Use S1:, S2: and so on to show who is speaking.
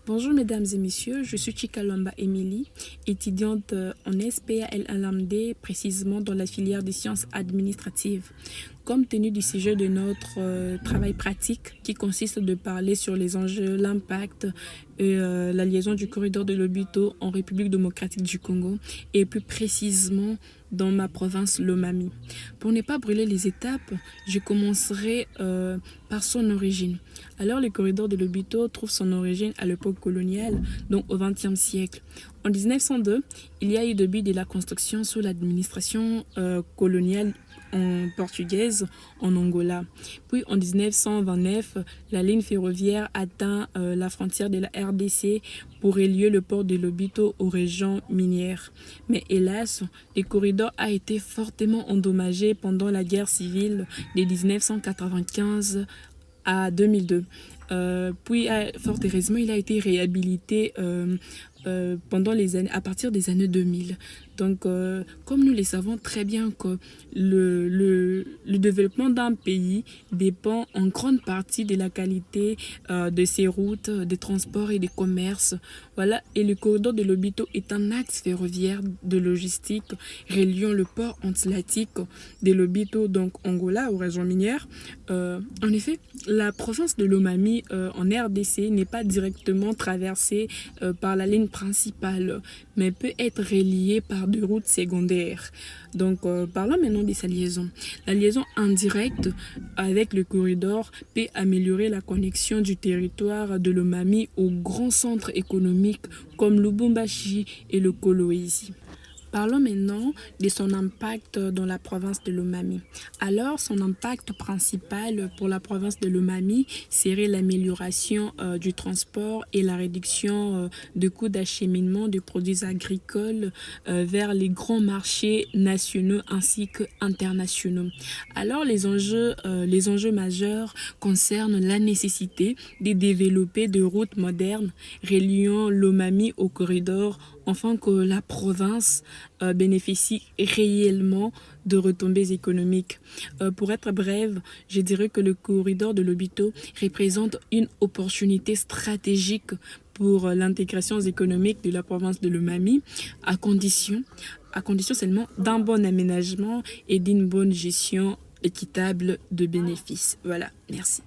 S1: Bonjour mesdames et messieurs, je suis Chikalomba Emily, étudiante en SPAL Alamdé, précisément dans la filière des sciences administratives. Compte tenu du sujet de notre travail pratique qui consiste de parler sur les enjeux, l'impact et la liaison du corridor de Lobito en République démocratique du Congo et plus précisément dans ma province Lomami. Pour ne pas brûler les étapes, je commencerai par son origine. Alors le corridor de Lobito trouve son origine à l'époque coloniale, donc au XXe siècle. En 1902, il y a eu le début de la construction sous l'administration coloniale portugaise en Angola. Puis en 1929, la ligne ferroviaire atteint la frontière de la RDC pour relier le port de Lobito aux régions minières. Mais hélas, le corridor a été fortement endommagé pendant la guerre civile de 1995 à 2002. Puis, fort heureusement, il a été réhabilité pendant les années, à partir des années 2000. Donc, comme nous le savons très bien que le développement d'un pays dépend en grande partie de la qualité de ses routes, des transports et des commerces. Voilà. Et le corridor de Lobito est un axe ferroviaire de logistique reliant le port atlantique de Lobito, donc Angola, aux régions minières. En effet, la province de Lomami en RDC n'est pas directement traversée par la ligne principale, mais peut être reliée par des routes secondaires. Donc, parlons maintenant de sa liaison. La liaison indirecte avec le corridor peut améliorer la connexion du territoire de Lomami aux grands centres économiques comme Lubumbashi et le Kolwezi. Parlons maintenant de son impact dans la province de Lomami. Alors, son impact principal pour la province de Lomami serait l'amélioration du transport et la réduction de coûts d'acheminement de produits agricoles vers les grands marchés nationaux ainsi qu'internationaux. Alors, les enjeux majeurs concernent la nécessité de développer des routes modernes reliant Lomami au corridor afin que la province bénéficie réellement de retombées économiques. Pour être brève, je dirais que le corridor de Lobito représente une opportunité stratégique pour l'intégration économique de la province de Lomami, à condition seulement d'un bon aménagement et d'une bonne gestion équitable de bénéfices. Voilà, merci.